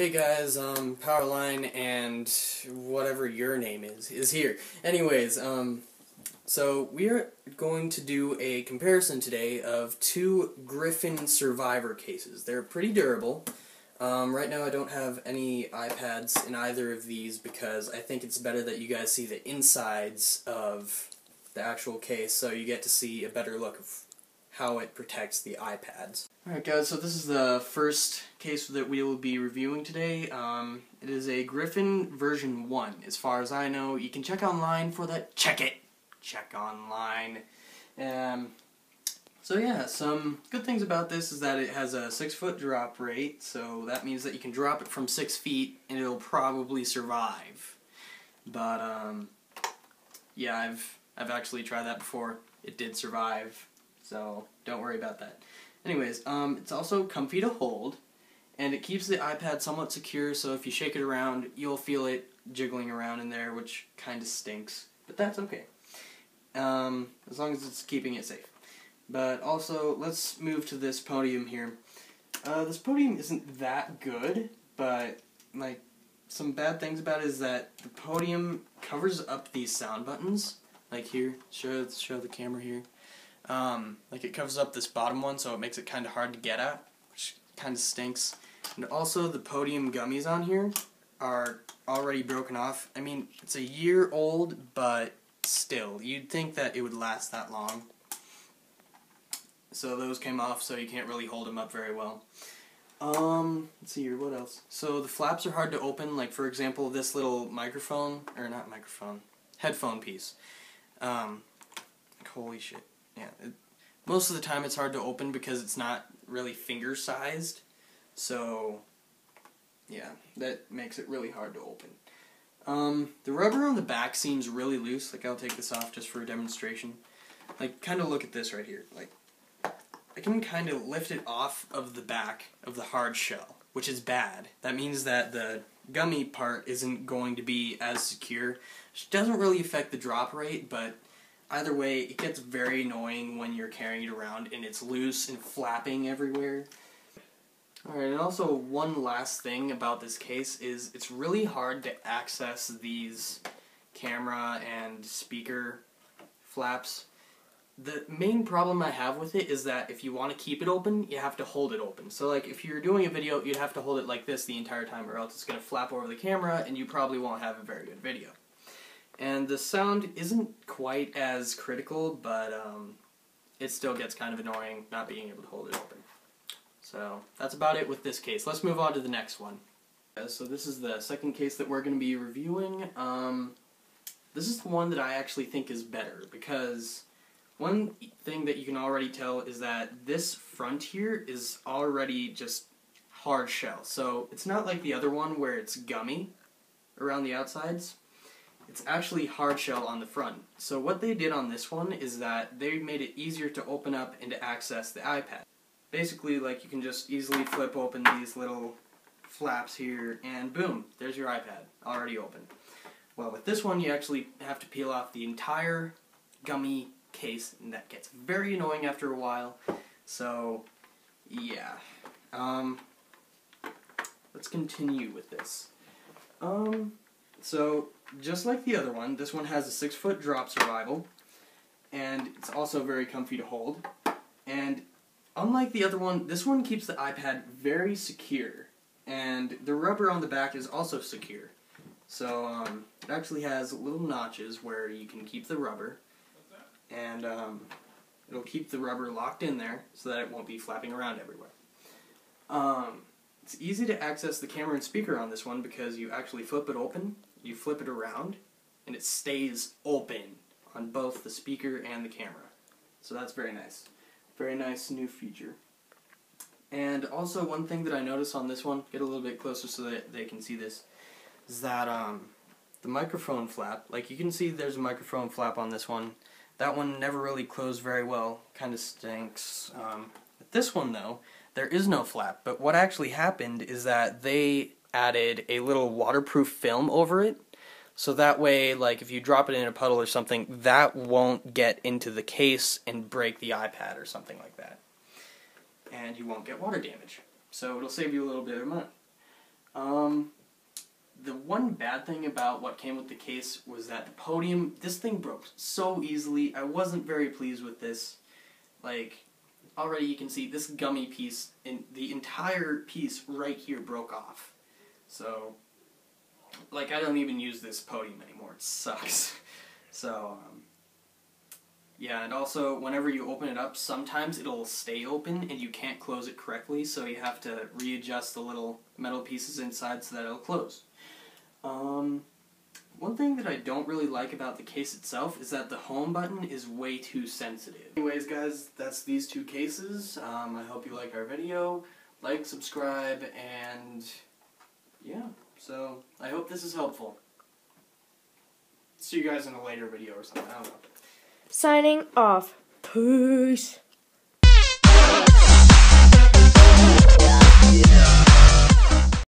Hey guys, Powerline and whatever your name is here. Anyways, so we are going to do a comparison today of two Griffin Survivor cases. They're pretty durable. Right now I don't have any iPads in either of these because I think it's better that you guys see the insides of the actual case so you get to see a better look of how it protects the iPads. Alright guys, so this is the first case that we will be reviewing today. It is a Griffin version 1. As far as I know, you can check online for that. Check online. So yeah, some good things about this is that it has a 6-foot drop rate, so that means that you can drop it from 6 feet and it'll probably survive. But yeah, I've actually tried that before. It did survive. So don't worry about that. Anyways, it's also comfy to hold, and it keeps the iPad somewhat secure, so if you shake it around, you'll feel it jiggling around in there, which kind of stinks. But that's okay, as long as it's keeping it safe. But also, let's move to this podium here. This podium isn't that good, but like some bad things about it is that the podium covers up these sound buttons. Like here, show the camera here. Like it covers up this bottom one, so it makes it kind of hard to get at, which kind of stinks. And also the podium gummies on here are already broken off. I mean, it's a year old, but still, you'd think that it would last that long. So those came off, so you can't really hold them up very well. Let's see here, what else? So the flaps are hard to open, like for example, this little headphone piece. Holy shit. Yeah, most of the time it's hard to open because it's not really finger-sized, so yeah, that makes it really hard to open. The rubber on the back seems really loose. Like, I'll take this off just for a demonstration. Like, kind of look at this right here. Like, I can kind of lift it off of the back of the hard shell, which is bad. That means that the gummy part isn't going to be as secure, which doesn't really affect the drop rate, but either way, it gets very annoying when you're carrying it around and it's loose and flapping everywhere. Alright, and also one last thing about this case is it's really hard to access these camera and speaker flaps. The main problem I have with it is that if you want to keep it open, you have to hold it open. So like if you're doing a video, you'd have to hold it like this the entire time, or else it's going to flap over the camera and you probably won't have a very good video. And the sound isn't quite as critical, but it still gets kind of annoying not being able to hold it open. So that's about it with this case. Let's move on to the next one. So this is the second case that we're going to be reviewing. This is the one that I actually think is better, because one thing that you can already tell is that this front here is already just hard shell. So it's not like the other one where it's gummy around the outsides. It's actually hard shell on the front. So what they did on this one is that they made it easier to open up and to access the iPad. Basically, like, you can just easily flip open these little flaps here and boom, there's your iPad, already open. Well, with this one you actually have to peel off the entire gummy case, and that gets very annoying after a while. So, yeah. Let's continue with this. So, just like the other one, this one has a 6-foot drop survival, and it's also very comfy to hold. And unlike the other one, this one keeps the iPad very secure, and the rubber on the back is also secure. So it actually has little notches where you can keep the rubber, and it'll keep the rubber locked in there so that it won't be flapping around everywhere. It's easy to access the camera and speaker on this one because you actually flip it open, you flip it around, and it stays open on both the speaker and the camera. So that's very nice. Very nice new feature. And also one thing that I noticed on this one, get a little bit closer so that they can see this, is that the microphone flap, like you can see there's a microphone flap on this one. That one never really closed very well, kind of stinks. With this one though, there is no flap, but what actually happened is that they added a little waterproof film over it, so that way, like, if you drop it in a puddle or something, that won't get into the case and break the iPad or something like that. And you won't get water damage. So it'll save you a little bit of money. The one bad thing about what came with the case was that the podium, this thing broke so easily. I wasn't very pleased with this. Like, already you can see this gummy piece, and the entire piece right here broke off. So, like, I don't even use this podium anymore. It sucks. So, yeah, and also, whenever you open it up, sometimes it'll stay open and you can't close it correctly, so you have to readjust the little metal pieces inside so that it'll close. One thing that I don't really like about the case itself is that the home button is way too sensitive. Anyways, guys, that's these two cases. I hope you like our video. Like, subscribe, and yeah, so I hope this is helpful. See you guys in a later video or something, I don't know. Signing off. Peace.